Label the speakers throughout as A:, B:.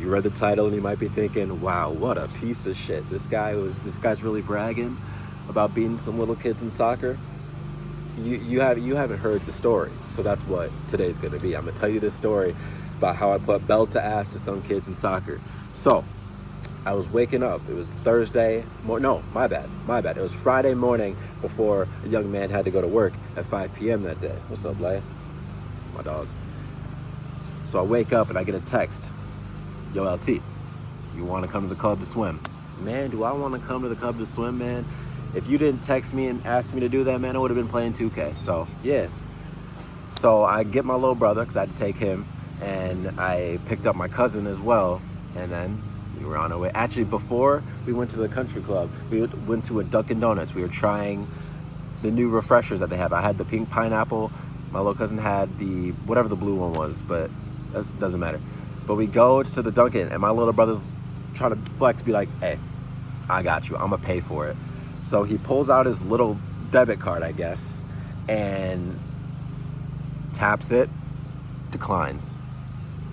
A: You read the title and you might be thinking, wow, what a piece of shit. This guy's really bragging about beating some little kids in soccer. You haven't heard the story. So that's what today's gonna be. I'm gonna tell you this story about how I put belt to ass to some kids in soccer. So I was waking up. It was Thursday. No, my bad. It was Friday morning before a young man had to go to work at 5 p.m. that day. What's up, Lay? My dog. So I wake up and I get a text. Yo, LT, you want to come to the club to swim? Man, do I want to come to the club to swim, man? If you didn't text me and ask me to do that, man, I would have been playing 2K. So, yeah. So I get my little brother, because I had to take him, and I picked up my cousin as well, and then we were on our way. Actually, before we went to the country club, we went to a Dunkin' Donuts. We were trying the new refreshers that they have. I had the pink pineapple. My little cousin had the, whatever the blue one was, but it doesn't matter. But we go to the Dunkin', and my little brother's trying to flex, be like, hey, I got you. I'm going to pay for it. So he pulls out his little debit card, I guess, and taps it, declines.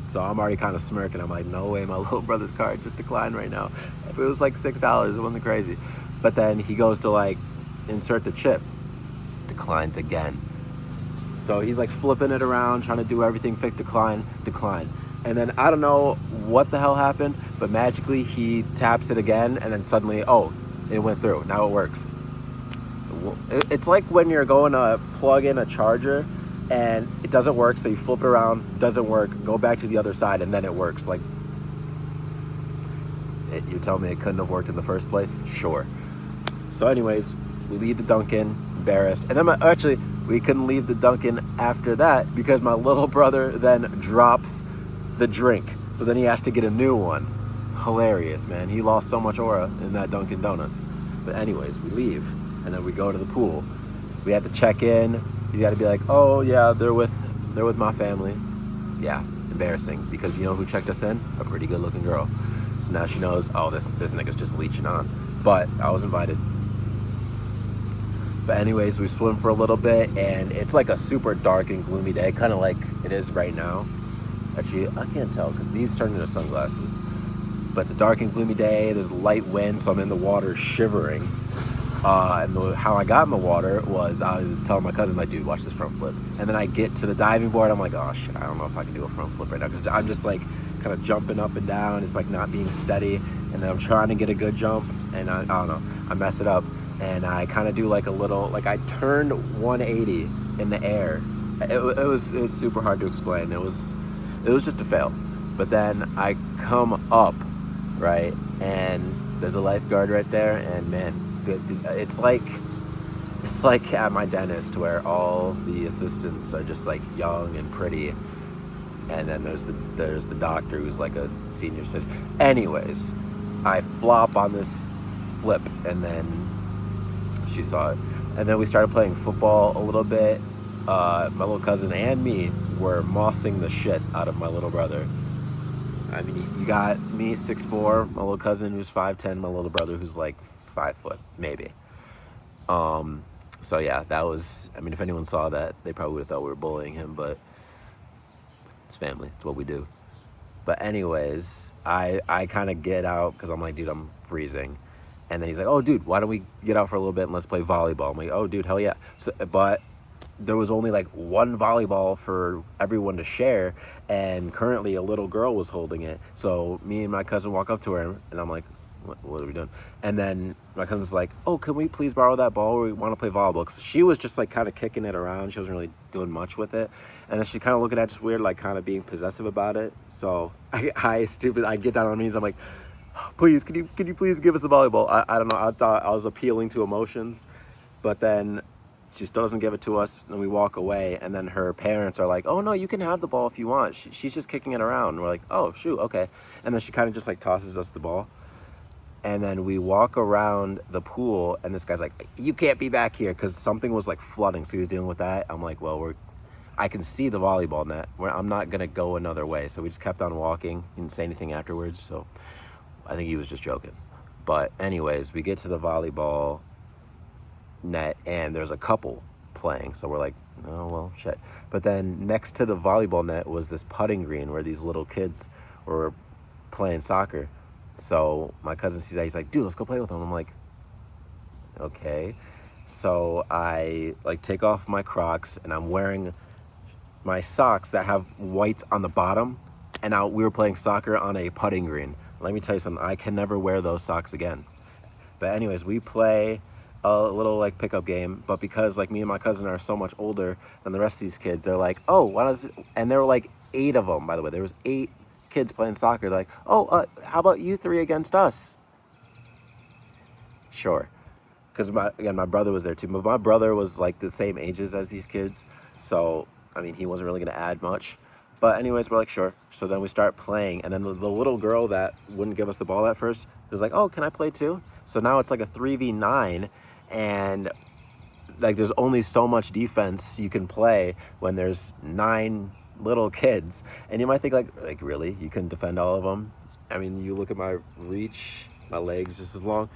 A: So I'm already kind of smirking. I'm like, no way, my little brother's card just declined right now. If it was like $6, it wasn't crazy. But then he goes to like insert the chip, declines again. So he's like flipping it around, trying to do everything, decline. And then I don't know what the hell happened, but magically he taps it again, and then suddenly, oh, it went through. Now it works. It's like when you're going to plug in a charger and it doesn't work, so you flip it around, doesn't work, go back to the other side, and then it works. Like, you tell me it couldn't have worked in the first place? Sure. So anyways, we leave the Dunkin', embarrassed. And then we couldn't leave the Dunkin' after that because my little brother then drops the drink. So then he has to get a new one. Hilarious, man. He lost so much aura in that Dunkin' Donuts. But anyways, we leave, and then we go to the pool. We have to check in. He's got to be like, oh yeah, they're with my family. Yeah, embarrassing, because you know who checked us in? A pretty good looking girl. So now she knows, oh, this nigga's just leeching on. But I was invited. But anyways, we swim for a little bit, and it's like a super dark and gloomy day, kind of like it is right now. Actually, I can't tell because these turned into sunglasses. But it's a dark and gloomy day. There's light wind, so I'm in the water shivering. How I got in the water was I was telling my cousin, like, dude, watch this front flip. And then I get to the diving board. I'm like, oh, shit, I don't know if I can do a front flip right now. Because I'm just, like, kind of jumping up and down. It's, like, not being steady. And then I'm trying to get a good jump. And I don't know. I mess it up. And I kind of do, like, a little, like, I turned 180 in the air. It was super hard to explain. It was just a fail. But then I come up, right? And there's a lifeguard right there. And, man, it's like at my dentist where all the assistants are just like young and pretty, and then there's the doctor who's like a senior citizen. Anyways, I flop on this flip, and then she saw it, and then we started playing football a little bit. My little cousin and me were mossing the shit out of my little brother. I mean, you got me 6'4", my little cousin who's 5'10", my little brother who's like 5 foot, maybe. So yeah, that was, I mean, if anyone saw that, they probably would have thought we were bullying him, but it's family, it's what we do. But anyways, I kind of get out because I'm like, dude, I'm freezing. And then he's like, oh, dude, why don't we get out for a little bit and let's play volleyball? I'm like, oh, dude, hell yeah. So, but there was only like one volleyball for everyone to share, and currently a little girl was holding it. So me and my cousin walk up to her, and I'm like, what are we doing? And then my cousin's like, oh, can we please borrow that ball? We want to play volleyball. Because she was just like kind of kicking it around. She wasn't really doing much with it. And then she's kind of looking at it just weird, like kind of being possessive about it. So I get down on my knees. I'm like, please, can you please give us the volleyball? I don't know. I thought I was appealing to emotions. But then she still doesn't give it to us, and we walk away. And then her parents are like, oh, no, you can have the ball if you want. She's just kicking it around. And we're like, oh, shoot, okay. And then she kind of just like tosses us the ball. And then we walk around the pool, and this guy's like, you can't be back here, because something was like flooding, so he was dealing with that. I'm like, well, I can see the volleyball net. I'm not going to go another way. So we just kept on walking. He didn't say anything afterwards, so I think he was just joking. But anyways, we get to the volleyball net, and there's a couple playing. So we're like, oh, well, shit. But then next to the volleyball net was this putting green where these little kids were playing soccer. So my cousin sees that, he's like, dude, let's go play with him. I'm like, okay. So I like take off my Crocs and I'm wearing my socks that have whites on the bottom, and we were playing soccer on a putting green. Let me tell you something, I can never wear those socks again. But anyways, we play a little like pickup game, but because like me and my cousin are so much older than the rest of these kids, they're like, oh, why does it? And there were like 8 of them, by the way. There was 8 kids playing soccer. They're like, oh, how about you 3 against us? Sure. Because my brother was there too. But my brother was like the same ages as these kids. So, I mean, he wasn't really going to add much. But anyways, we're like, sure. So then we start playing. And then the little girl that wouldn't give us the ball at first was like, oh, can I play too? So now it's like a 3v9. And like there's only so much defense you can play when there's 9 little kids. And you might think like really? You can defend all of them? I mean, you look at my reach, my legs just as long.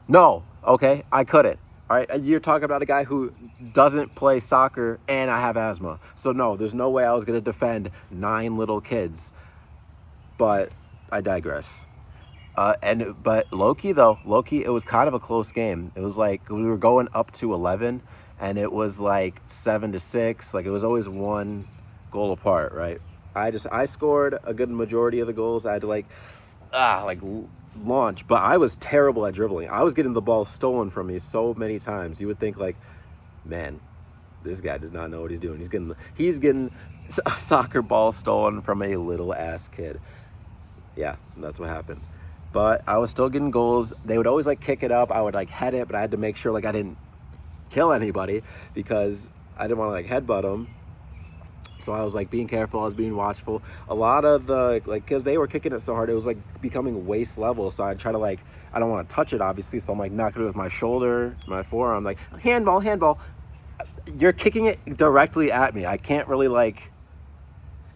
A: No, okay, I couldn't. All right, you're talking about a guy who doesn't play soccer and I have asthma. So no, there's no way I was going to defend 9 little kids. But I digress. But low-key, it was kind of a close game. It was like we were going up to 11 and it was like 7-6. Like it was always 1 goal apart, right? I scored a good majority of the goals. I had to launch, but I was terrible at dribbling. I was getting the ball stolen from me so many times. You would think like, man, this guy does not know what he's doing. He's getting a soccer ball stolen from a little ass kid. Yeah, that's what happened. But I was still getting goals. They would always like kick it up. I would like head it, but I had to make sure like I didn't kill anybody because I didn't want to like headbutt them. So I was like being careful, I was being watchful. A lot of the, like, because they were kicking it so hard, it was like becoming waist level. So I'd try to like, I don't want to touch it obviously. So I'm like knocking it with my shoulder, my forearm, like handball. You're kicking it directly at me. I can't really like,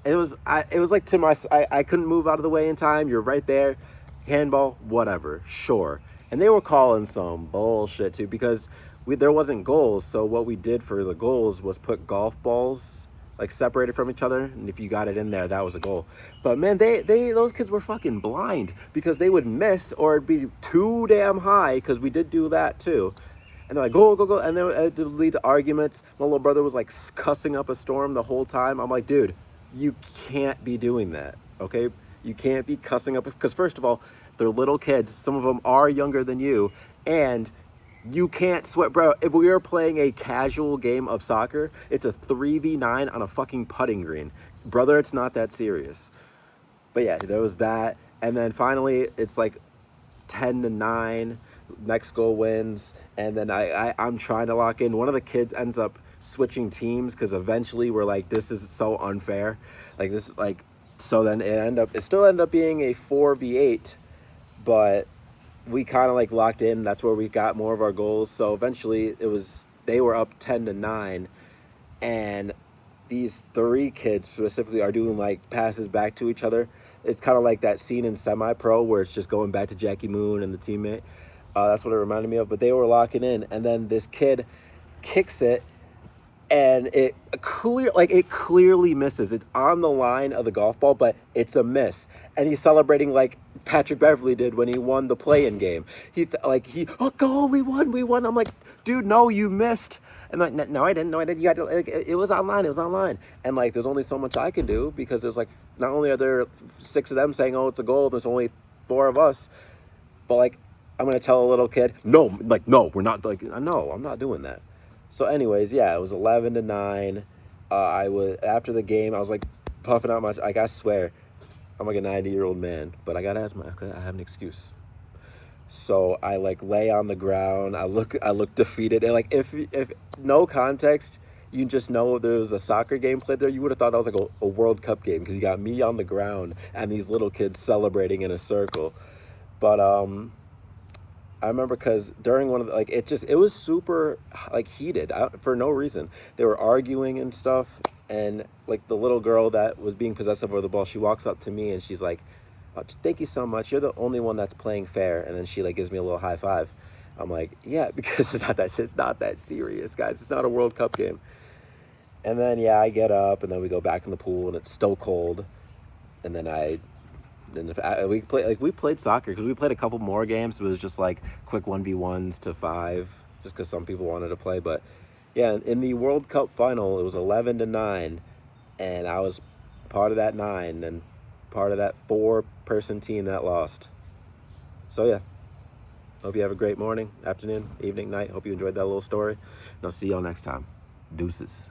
A: it was like to my, I couldn't move out of the way in time. You're right there, handball, whatever, sure. And they were calling some bullshit too because there wasn't goals. So what we did for the goals was put golf balls like separated from each other, and if you got it in there, that was a goal. But man, those kids were fucking blind because they would miss or it'd be too damn high, because we did do that too. And they're like, go, and then it would lead to arguments. My little brother was like cussing up a storm the whole time. I'm like, dude, you can't be doing that, okay? You can't be cussing up, because first of all, they're little kids. Some of them are younger than you, and you can't sweat, bro. If we are playing a casual game of soccer, it's a 3v9 on a fucking putting green. Brother, it's not that serious. But yeah, there was that. And then finally, it's like 10-9. Next goal wins. And then I'm trying to lock in. One of the kids ends up switching teams because eventually we're like, this is so unfair. Like this, like, so then it still ended up being a 4v8, but we kind of like locked in. That's where we got more of our goals. So eventually they were up 10-9, and these 3 kids specifically are doing like passes back to each other. It's kind of like that scene in Semi-Pro where it's just going back to Jackie Moon and the teammate. That's what it reminded me of. But they were locking in, and then this kid kicks it, and it clearly misses. It's on the line of the golf ball, but it's a miss. And he's celebrating like Patrick Beverly did when he won the play-in game. Oh, goal, we won. I'm like, dude, no, you missed. And like, no, I didn't. You had to, like, it was online. And like, there's only so much I can do, because there's like, not only are there 6 of them saying, oh, it's a goal, there's only 4 of us. But like, I'm going to tell a little kid, no, we're not, like, no, I'm not doing that. So anyways, yeah, it was 11-9. After the game, I was like puffing out I swear, I'm like a 90-year-old man, but I got asthma. I have an excuse. So I like lay on the ground. I look defeated. And like, if no context, you just know there was a soccer game played there, you would have thought that was like a World Cup game, because you got me on the ground and these little kids celebrating in a circle. But I remember because during one of the, like, it was super like heated for no reason. They were arguing and stuff, and like the little girl that was being possessive over the ball, she walks up to me and she's like, oh, thank you so much, you're the only one that's playing fair. And then she like gives me a little high five. I'm like, yeah, because it's not that serious, guys. It's not a World Cup game. And then yeah, I get up, and then we go back in the pool, and it's still cold. And then I And we played soccer because we played a couple more games. But it was just like quick 1v1s to 5, just because some people wanted to play. But yeah, in the World Cup final, it was 11-9, and I was part of that 9 and part of that 4-person team that lost. So yeah, hope you have a great morning, afternoon, evening, night. Hope you enjoyed that little story, and I'll see y'all next time. Deuces.